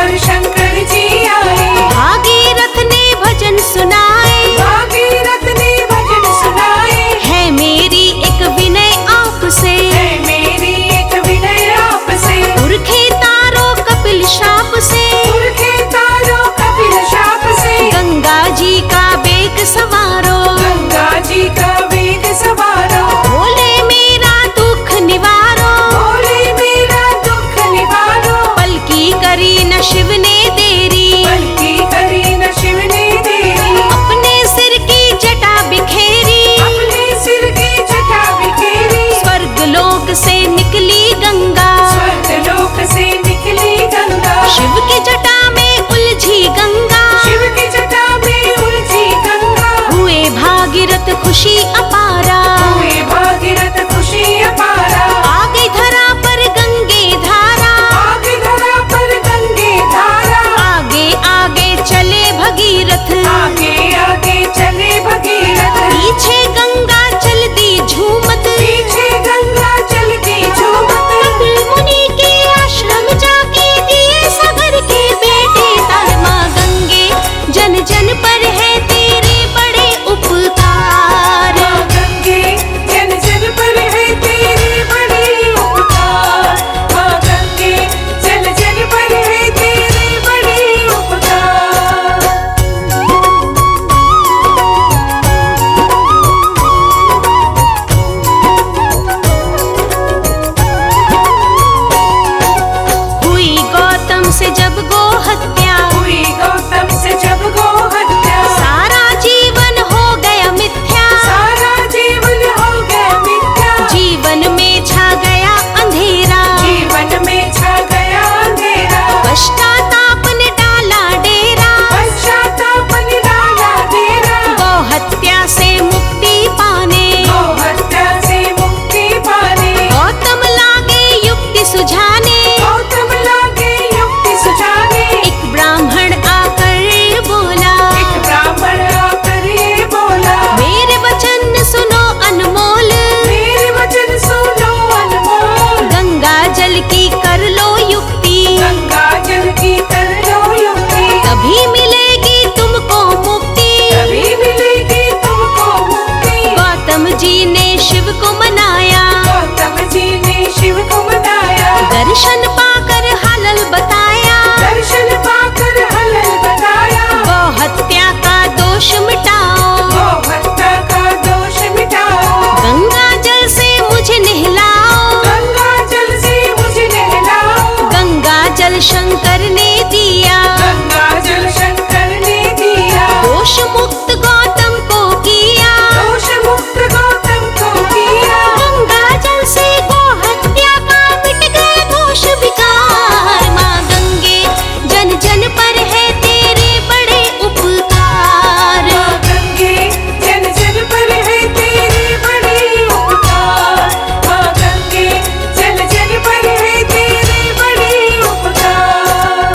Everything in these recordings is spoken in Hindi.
पर शंकर जी आए। भागीरथ ने भजन सुनाए, भागीरथ ने भजन सुनाए। है मेरी एक विनय आपसे, है मेरी एक विनय आपसे। पुरखे तारो कपिल शाप से, पुरखे तारो कपिल शाप से। गंगा जी का बेग सवारो, गंगा जी का वेग सवारो। भोले मेरा दुख निवारो, भोले मेरा दुख निवारो। पलकी करी न शिव ने देरी, बल्कि करी न शिव ने देरी। अपने सिर की जटा बिखेरी, अपने सिर की जटा बिखेरी। स्वर्ग लोक से निकली गंगा, स्वर्गलोक से निकली गंगा। शिव की जटा में उलझी गंगा, शिव की जटा में उलझी गंगा। हुए भागीरथ खुशी अपारा, हुए भागीरथ खुशी अपारा। आ गई धरा पर गंगे धारा, आगे धरा पर गंगे धारा। आगे आगे चले भगीरथ, आगे आगे चले भगीरथ। पीछे गंगा चलती झूमत, पीछे गंगा चलती झूमत। कपिल मुनि के आश्रम जाके दिए सागर के बेटे तार। माँ गंगे जन जन पर है तेरे बड़े उपकार, माँ गंगे जन जन पर है तेरे बड़े उपकार। माँ गंगे जन जन पर है तेरे बड़े उपकार। हुई गौतम से जब गो हत्या, हुई गौतम से जब गो हत्या। सारा जीवन हो गया मिथ्या, सारा जीवन हो गया मिथ्या। जीवन में छा गया अंधेरा, जीवन में छा गया अंधेरा। पश्चाताप ने डाला डेरा, पश्चाताप ने डाला डेरा। गौ हत्या से मुक्ति पाने, गौ हत्या से मुक्ति पाने। गौतम लागे युक्ति सुझाने, गौतम लागे युक्ति सुझाने। एक ब्राह्मण आकर बोला, एक ब्राह्मण आकर ये बोला। मेरे वचन सुनो अनमोल, मेरे वचन सुनो अनमोल। गंगा जल की कर लो युक्ति, गंगा जल की कर लो युक्ति। तभी मिलेगी तुमको मुक्ति। तभी मिलेगी तुमको मुक्ति। गौतम जी ने शिव को मनाया, गौतम जी ने शिव को मनाया। दर्शन पाकर हालल बताया, दर्शन पाकर हलल बताया। गौ हत्या का दोष मिटाओ, गौ हत्या का दोष मिटाओ। गंगा जल से मुझे नहलाओ। गंगा जल से मुझे नहलाओ। गंगा जल शंकर ने दिया, गंगा जल शंकर ने दिया। दोष मुक्त गौतम को किया, दोष मुक्त गौतम को किया। गंगा जल से गौ हत्या का मिट गए दोष विकार। माँ गंगे जन जन पर है तेरे बड़े उपकार, माँ गंगे जन जन पर है तेरे बड़े उपकार। माँ गंगे जन जन पर है तेरे बड़े उपकार।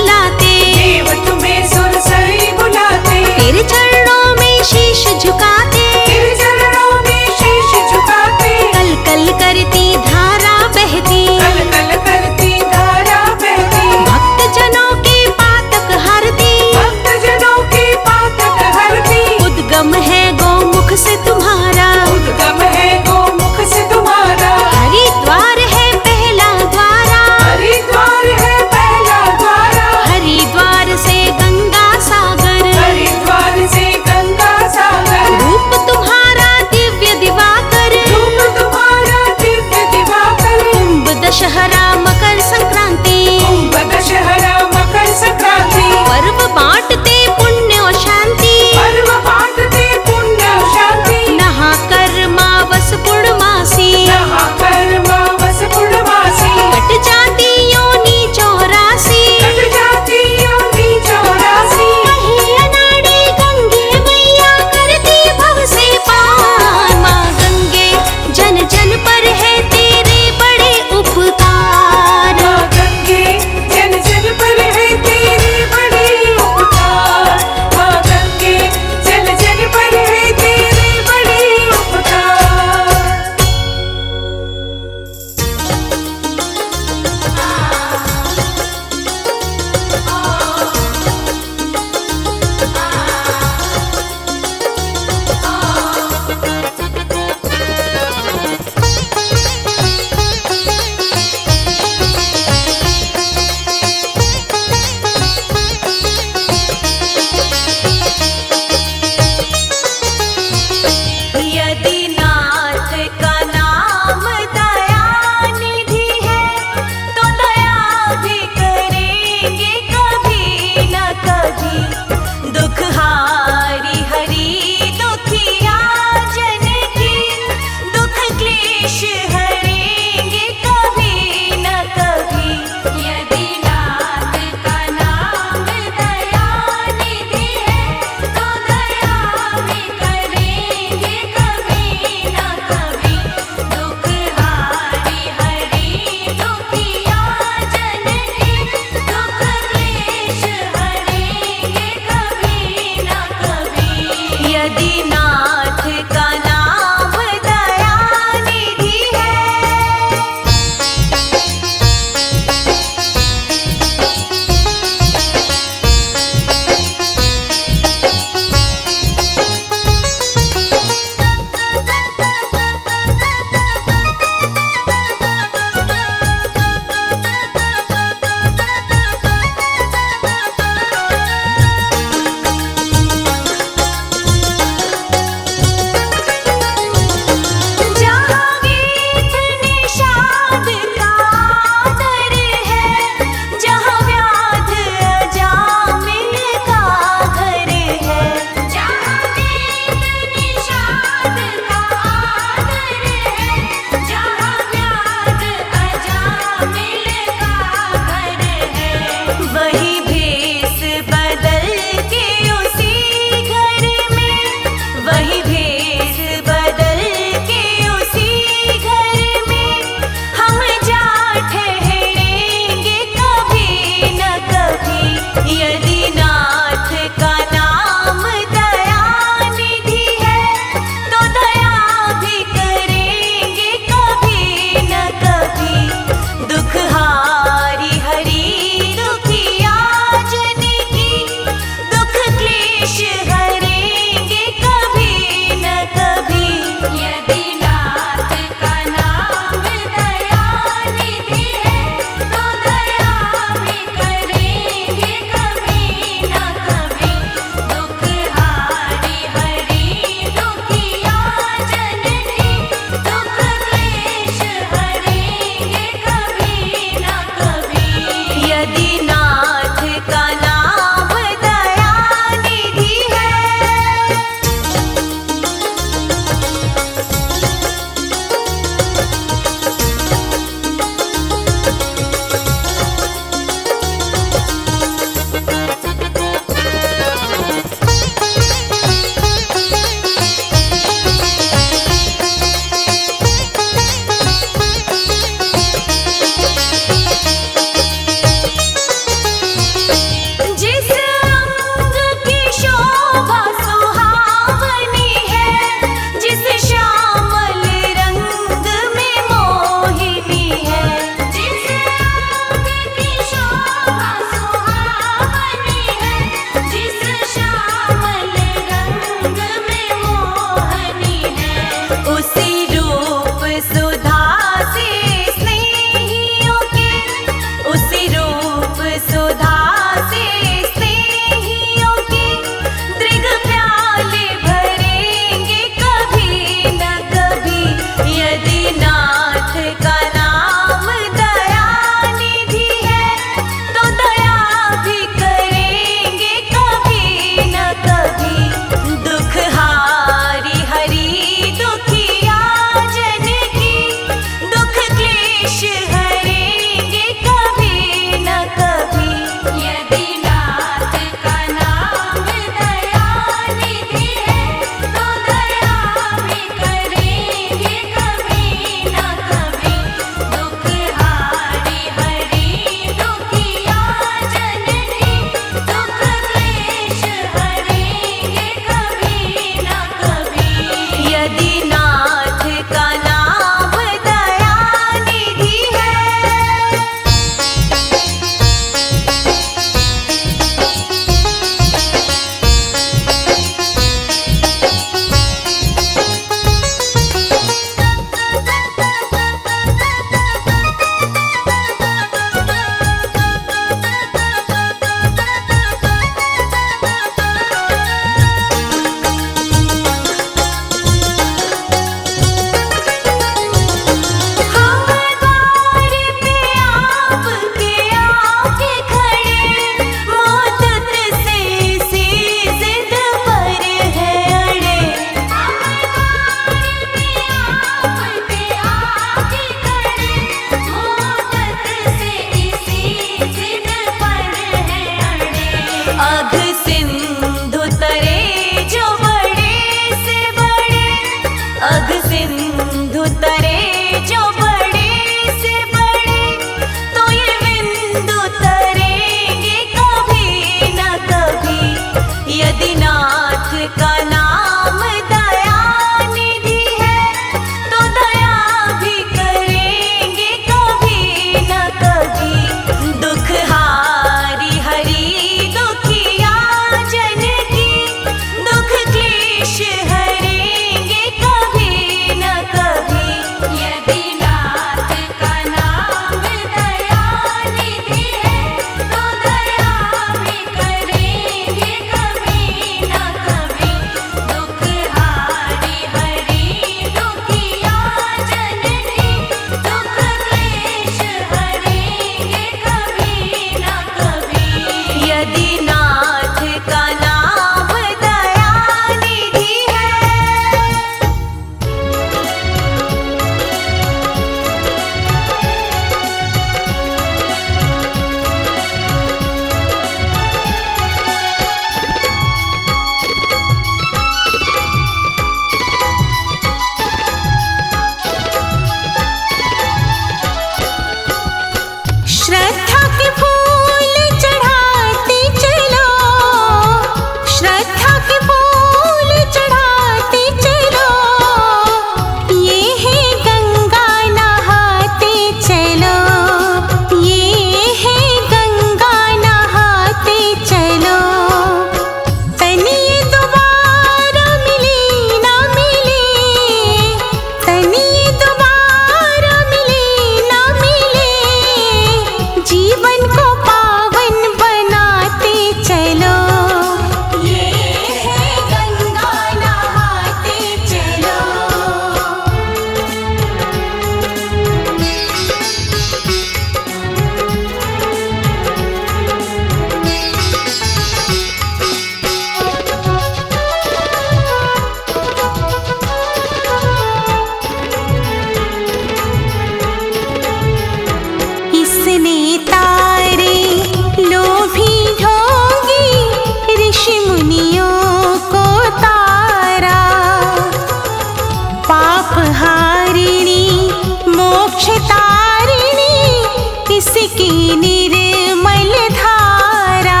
उसकी निर्मल धारा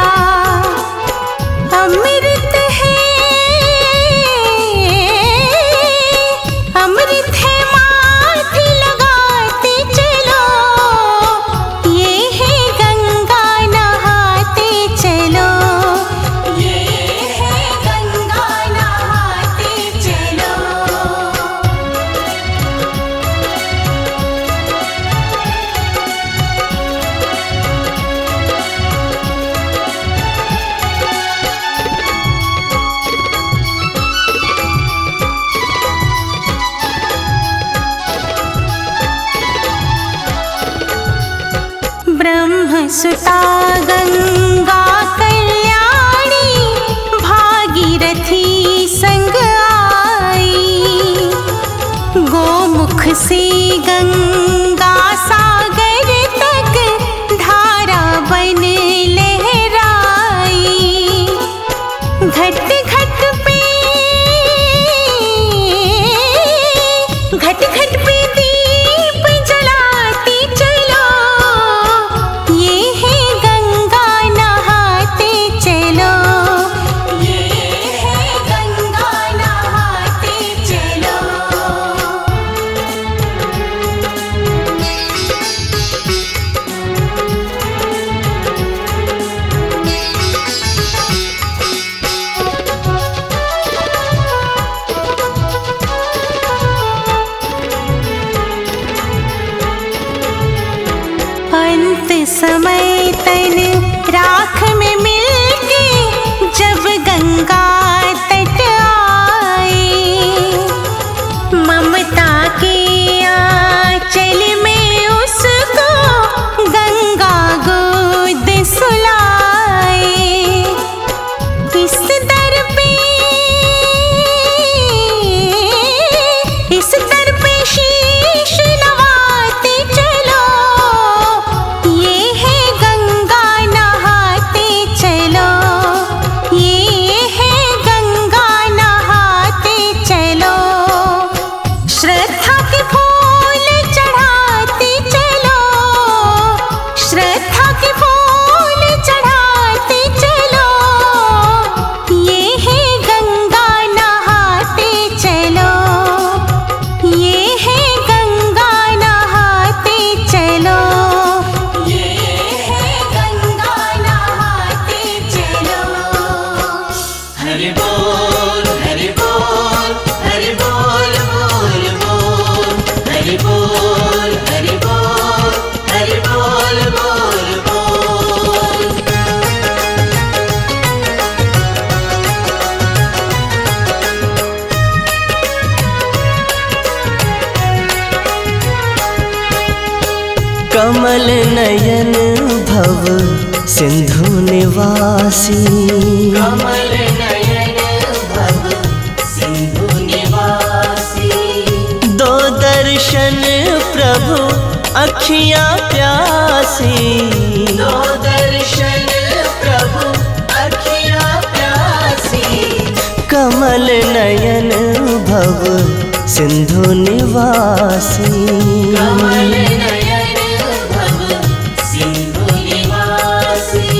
अमृत है, अमृत है माथे लगाते चलो, ये है गंगा नहाते चलो, ये है गंगा नहाते चलो। ब्रह्मसुता गंगा कल्याणी भागीरथी संग आई, गोमुख से गंगा सागर तक धारा बन लहराई, घट घट पे, घट घट पे दीप जलाती चलो, ये है गंगा नहाते चलो, ये है गंगा नहाते चलो। अंत समय तन राख में मिलके जब गंगा तट आए, ममता के आंचल में उसको गंगा गोद सुलाए, इस दर पे, इस दर पे शीश नवाते चलो, ये है गंगा नहाते चलो, ये है गंगा नहाते चलो। श्रद्धा के फूल चढ़ाते चलो, श्रद्धा के फूल चढ़ाते चलो, ये है गंगा नहाते चलो, ये है गंगा नहाते चलो, ये है गंगा नहाते चलो। हरि बोल हरि बोल हरि बोल बोल बोल, हरि बोल हरि बोल हरि बोल बोल बोल। कमल नयन भव सिंधु निवासी, कमल नयन भव सिंधु निवासी, दो दर्शन प्रभु अखियाँ प्यासी, दो दर्शन प्रभु अखियाँ प्यासी, कमल नयन भव सिंधु निवासी, कमल नयन भव सिंधु निवासी।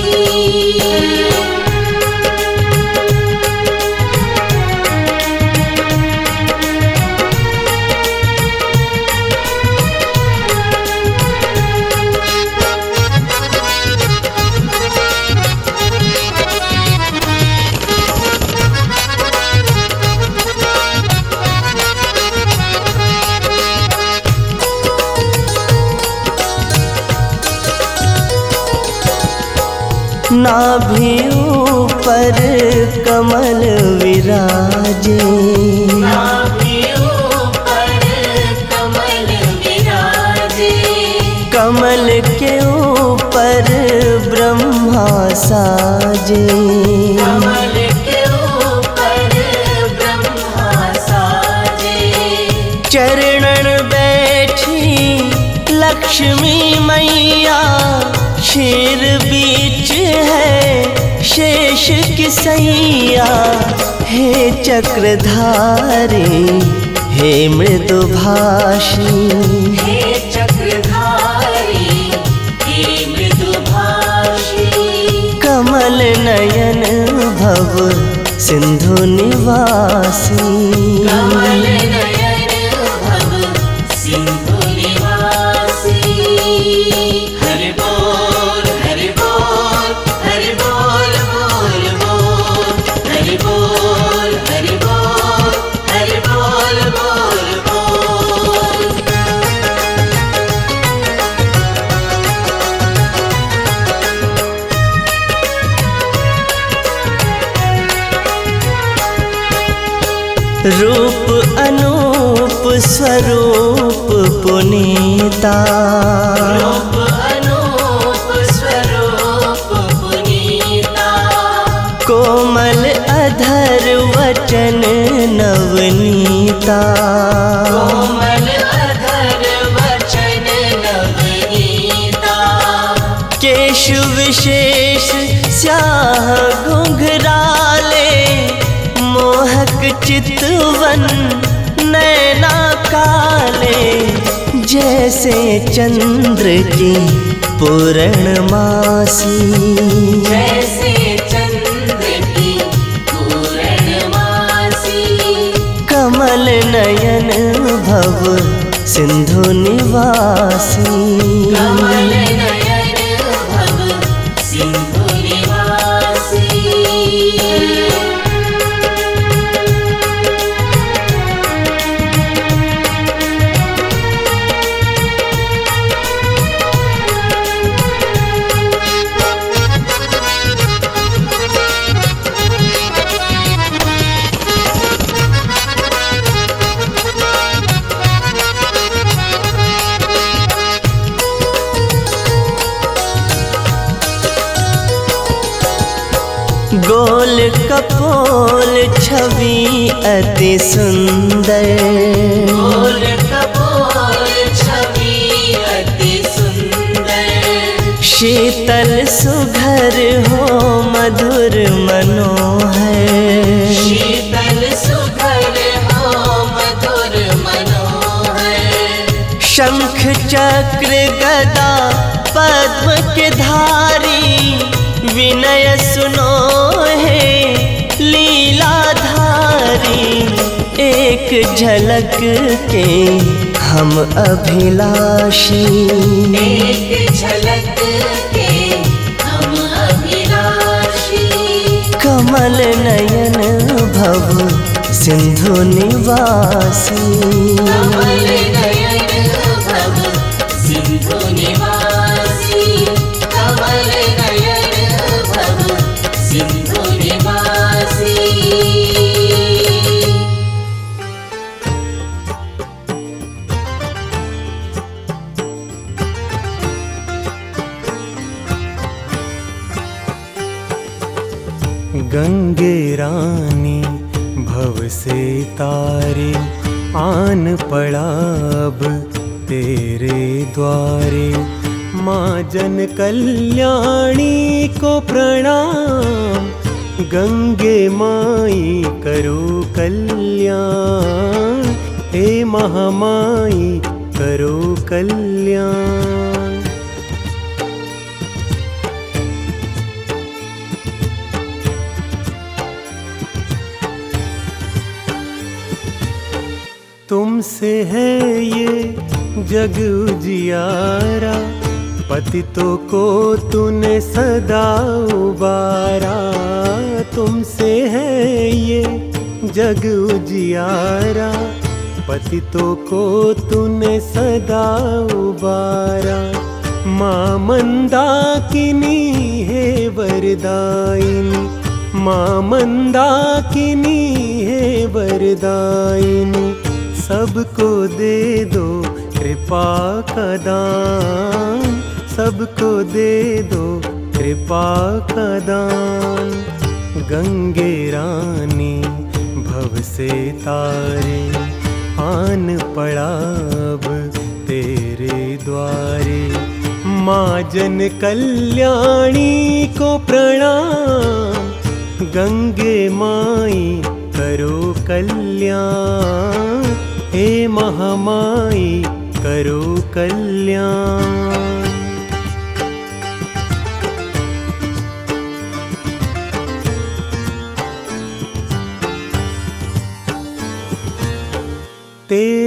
नाभि ऊपर कमल विराजे, नाभि ऊपर कमल विराजे, कमल के ऊपर ब्रह्मा साजे, कमल के ऊपर ब्रह्मा साजे, चरणन बैठी लक्ष्मी मैया, शेर बीच है शेष की सैया, हे चक्रधारी हे मृदुभाषी, हे चक्रधारी हे भव सिंधु निवासी। कमल नयन भव सिंधु निवासी। हरि बोल हरि बोल हरि बोल बोल बोल, हरि बोल हरि बोल हरि बोल बोल बोल। रूप अनूप स्वरूप पुनीता। रूप अनूप स्वरूप पुनीता। कोमल अधर वचन नवनीता। कोमल अधर वचन नवनीता। केश विशेष स्याह घुंघराले, मोहक चितवन नैना काले। जैसे चंद्र की पूर्णमासी। जैसे चंद्र की पूर्णमासी। कमल नयन भव सिंधु निवासी। कमल नयन भव सिंधु निवासी। गोल कपोल छवि अति सुंदर। गोल कपोल छवि अति सुंदर। शीतल सुघर हो मधुर मनोहर। शीतल सुघर हो मधुर मनोहर। शंख चक्र गदा पद्म के धारी, विनय सुनो है लीलाधारी। एक झलक के हम अभिलाषी। एक झलक के हम अभिलाषी। कमल नयन भव सिंधु निवासी। कमल नयन भव सिंधु निवासी। कमल नयन भव सिंधु निवासी। गंगे रानी भव से तारे, आन पड़ा अब तेरे द्वारे। माँ जन कल्याणी को प्रणाम, गंगे माई करो कल्याण। हे महामाई करो कल्याण। तुमसे है ये जग उजियारा, पतितों को तूने सदा उबारा। तुमसे है ये जग उजियारा, पतितों को तूने सदा उबारा। माँ मंदाकिनी है वरदायिनी, माँ मंदाकिनी है वरदायिनी। सबको दे दो कृपा का दान, सबको दे दो कृपा का दान। गंगे रानी भव से तारे, आन पड़ा अब तेरे द्वारे। माँ जन कल्याणी को प्रणाम, गंगे माई करो कल्याण। हे महामाई करो कल्याण।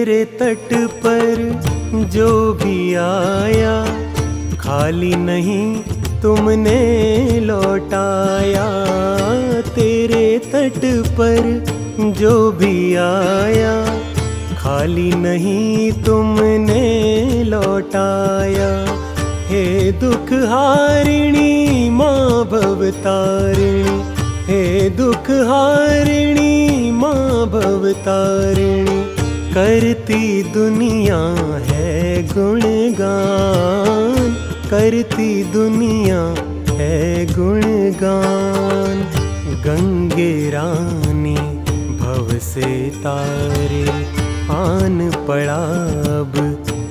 तेरे तट पर जो भी आया खाली नहीं तुमने लौटाया। तेरे तट पर जो भी आया खाली नहीं तुमने लौटाया। हे दुख हारिणी माँ भवतारिणी, हे दुख हारिणी माँ भवतारिणी, करती दुनिया है गुणगान, करती दुनिया है गुणगान। गंगे रानी भव से तारे आन पड़ा अब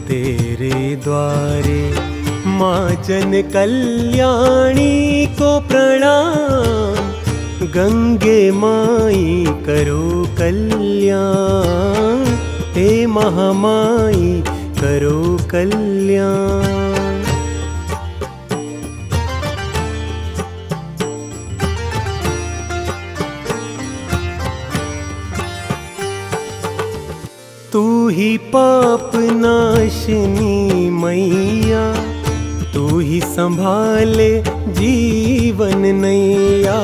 तेरे द्वारे। माँ जन कल्याणी को प्रणाम, गंगे माई करो कल्याण, हे महामाई करो कल्याण। तू ही पाप नाशिनी मैया, तू ही संभाले जीवन नैया।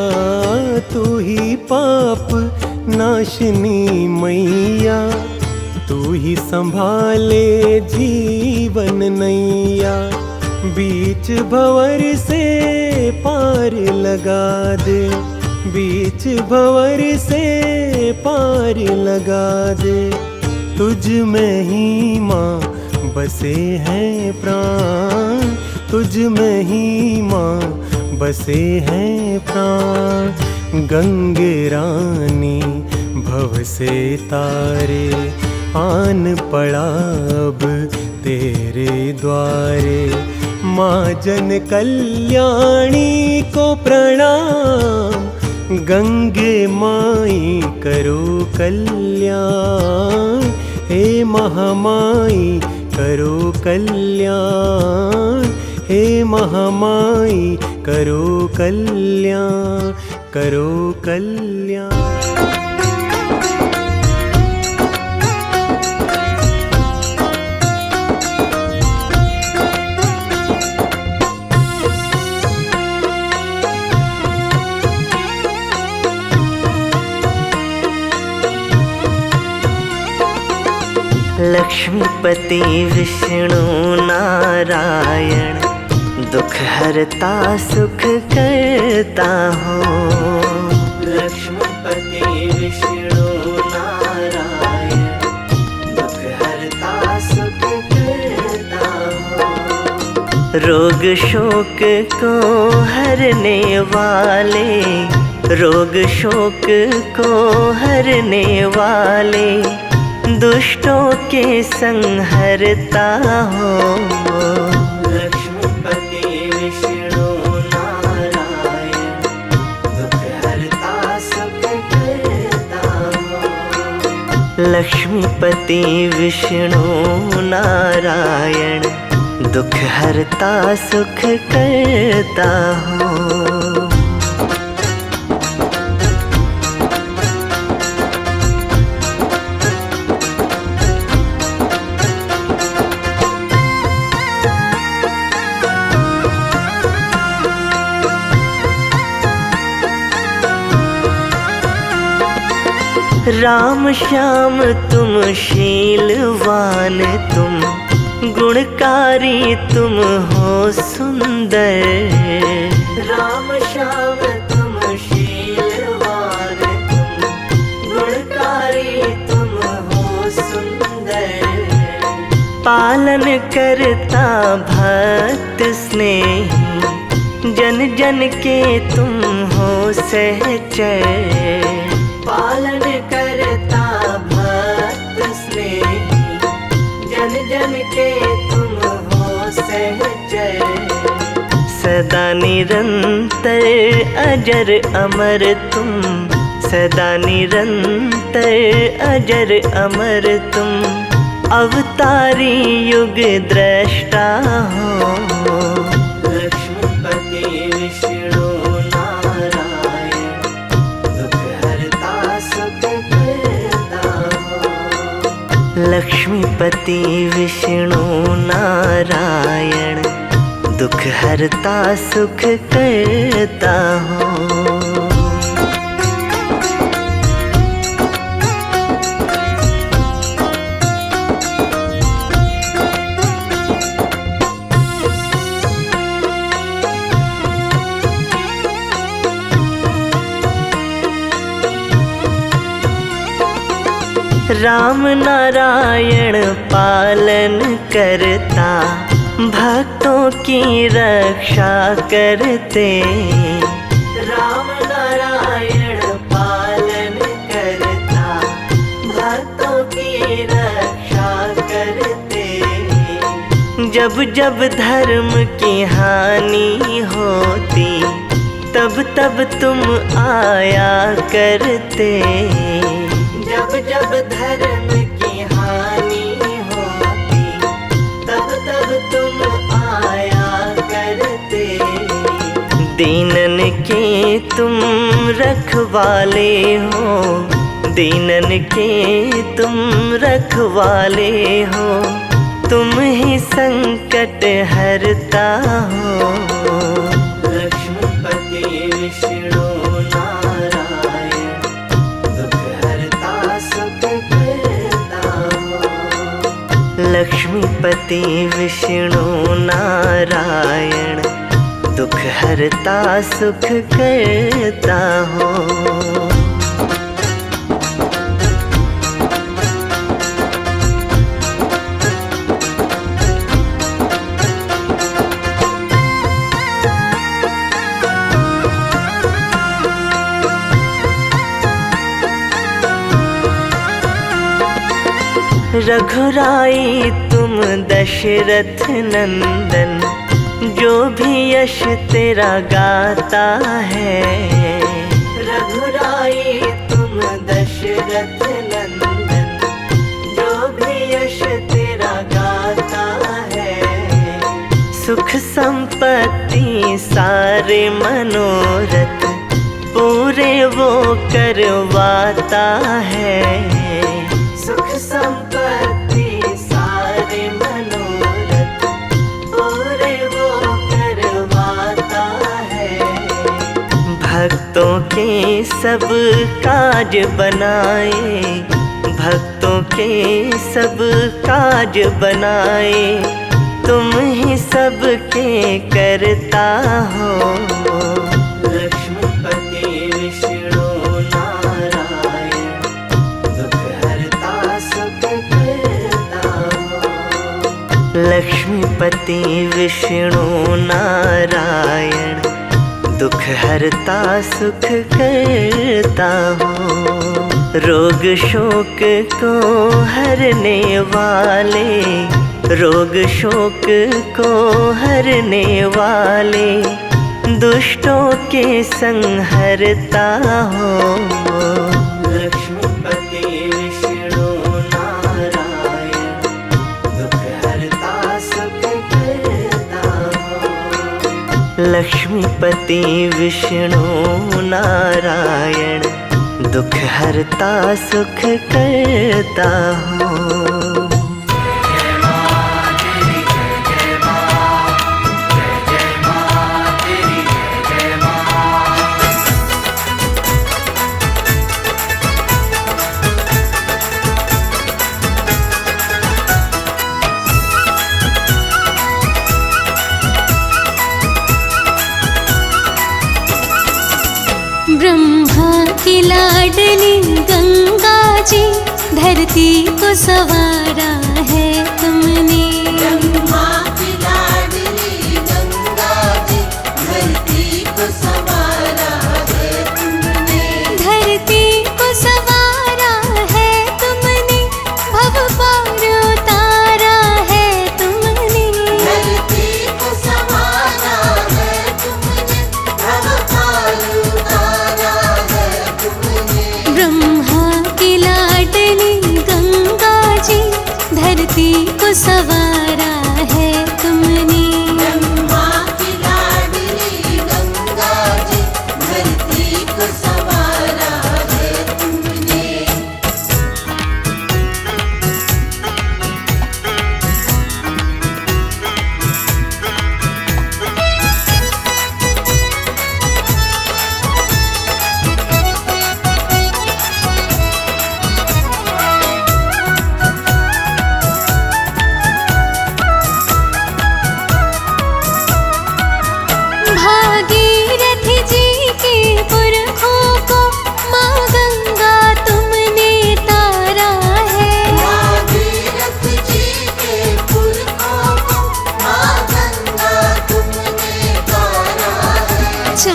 तू ही पाप नाशिनी मैया, तू ही संभाले जीवन नैया। बीच भंवर से पार लगा दे, बीच भंवर से पार लगा दे। तुझ में ही माँ बसे हैं प्राण, तुझ में ही माँ बसे हैं प्राण। गंगे रानी भव से तारे आन पड़ा अब तेरे द्वारे। माँ जन कल्याणी को प्रणाम, गंगे माई करो कल्याण, हे महामाई करो कल्याण, हे महामाई करो कल्याण, करो कल्याण। लक्ष्मीपति विष्णु नारायण, दुख हरता सुख करता हो। लक्ष्मीपति विष्णु नारायण, दुख हरता सुख करता हो। रोग शोक को हरने वाले, रोग शोक को हरने वाले, दुष्टों के संहरता हो। लक्ष्मीपति विष्णु नारायण, दुख हरता सुख करता हो। लक्ष्मीपति विष्णु नारायण, दुख हरता सुख करता हो। राम श्याम तुम शीलवान, तुम गुणकारी तुम हो सुंदर। राम श्याम तुम शीलवान, तुम गुणकारी तुम हो सुंदर। पालन करता भक्त स्नेही, जन जन के तुम हो सहचर। पालन करता भक्त स्नेही, जन जन के तुम हो सहचर। सदा निरंतर अजर अमर तुम, सदा निरंतर अजर अमर तुम। अवतारी युग दृष्टा हो। लक्ष्मीपति विष्णु नारायण, दुख हरता सुख करता हो। लक्ष्मीपति विष्णु नारायण, दुख हरता सुख करता हूँ। राम नारायण पालन करता, भक्तों की रक्षा करते। राम नारायण पालन करता, भक्तों की रक्षा करते। जब जब धर्म की हानि होती, तब तब तुम आया करते। जब जब धर्म की हानि होती, तब तब तुम आया करते। दीनन के तुम रखवाले हो, दीनन के तुम रखवाले हो। तुम ही संकट हरता हो। लक्ष्मीपति विष्णु लक्ष्मीपति विष्णु नारायण, दुख हरता सुख करता हो। रघुराई तुम दशरथ नंदन, जो भी यश तेरा गाता है। रघुराई तुम दशरथ नंदन, जो भी यश तेरा गाता है। सुख संपत्ति सारे मनोरथ, पूरे वो करवाता है। सुख संपत्ति सारे मनोरथ, पूरे वो करवाता है। भक्तों के सब काज बनाए, भक्तों के सब काज बनाए। तुम ही सबके करता हो। लक्ष्मीपति विष्णु लक्ष्मीपति विष्णु नारायण, दुख हरता सुख करता हो। रोग शोक को हरने वाले, रोग शोक को हरने वाले। दुष्टों के संहरता हो। लक्ष्मीपति विष्णु नारायण, दुख हरता सुख करता हो। लक्ष्मीपति विष्णु नारायण, दुख हरता सुख करता हो। ब्रह्मा की लाडली गंगा जी, धरती को संवारा है तुमने। ब्रह्मा की लाडली गंगा जी, धरती को संवारा है तुमने। धरती को संवारा है तुमने, भव पार उतारा है तुमने। धरती को संवारा है तुमने, भव पार उतारा है तुमने। ब्रह्मा की लाडली गंगा जी, धरती को संवारा है तुमने। ब्रह्मा की लाडली गंगा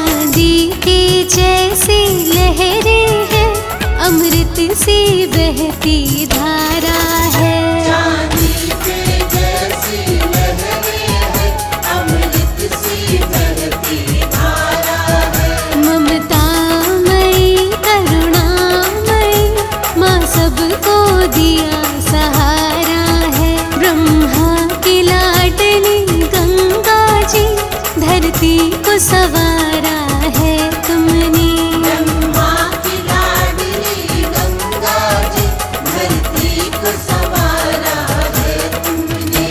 चांदी के जैसी लहरें हैं, अमृत सी बहती धारा है। चांदी के जैसी लहरें हैं, अमृत सी बहती धारा है। ममतामयी करुणामयी माँ सबको दिया सहारा है। ब्रह्मा की लाडली गंगा जी, धरती को संवारा है तुमने। ब्रह्मा की लाडली गंगा जी, धरती को संवारा है तुमने।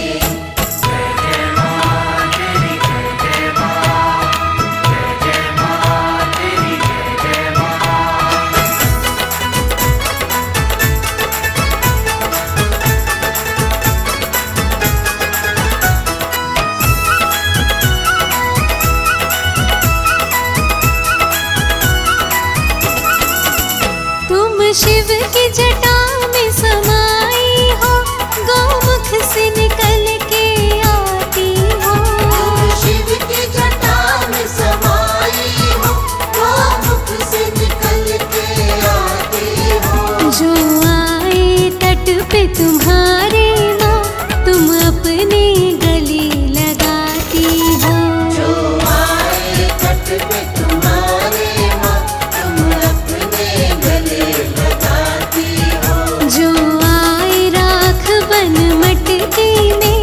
तुम शिव की जटा में समाई हो, गौमुख से निकल के आती हो। तुम शिव की जटा में समाई हो, गोमुख से निकल के आती हो। जो आए तट पे तुम्हारे माँ, तुम अपने गले लगाती हो। जो आए तट पे तुम्हारे माँ, तुम अपने गले लगाती हो। जो आए राख बन मटकी में,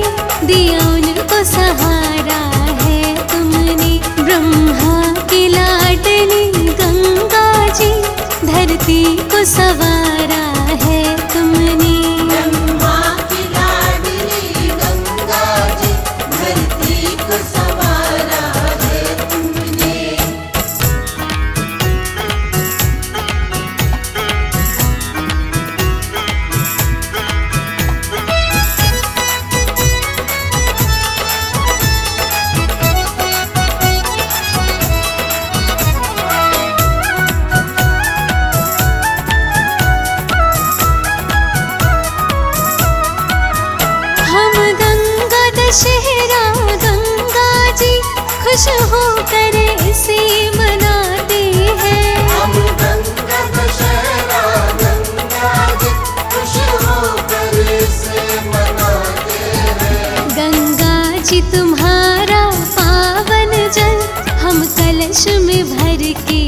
दिया उनको सहारा है तुमने। ब्रह्मा की लाडली गंगा जी, धरती को संवारा है तुमने। ब्रह्मा की लाडली गंगा जी, धरती को संवारा है तुमने। हम गंगा दशहरा गंगा जी, खुश होकर इसे मनाते हैं। हम गंगा दशहरा गंगा जी, खुश होकर इसे मनाते हैं। गंगा जी तुम्हारा पावन जल, हम कलश में भर के